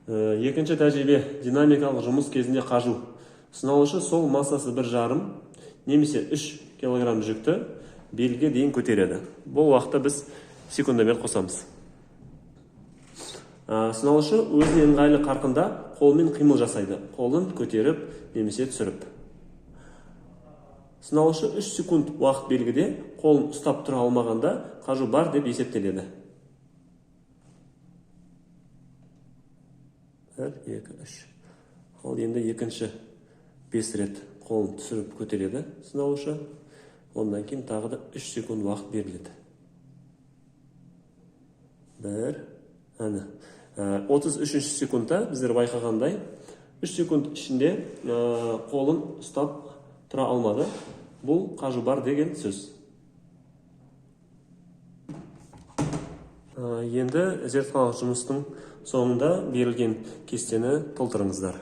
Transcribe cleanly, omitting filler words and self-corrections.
Екінші тәжірибе динамикалық жұмыс кезінде қажу. Сыналушы сол массасы 1,5 немесе 3 килограмм жүкті белгіге дейін көтереді. Бұл уақытта біз секундомер қосамыз. Сыналушы өзіне ыңғайлы қарқында қолмен қимыл жасайды. Қолын көтеріп немесе түсіріп. Сыналушы 3 секунд уақыт белгіде қолын ұстап тұра алмағанда қажу бар деп есептеледі. 1, 2, 3. Ал енді екінші 5 рет қолын түсіріп көтереді сыналушы. Ондан кейін тағы да 3 секунд уақыт беріледі. 1, әні. 33 секундта біздер байқағандай 3 секунд ішінде қолын ұстап тұра алмады. Бұл қажу бар деген сөз. Енді зертханалық жұмыстың соңында берілген кестені толтырыңыздар.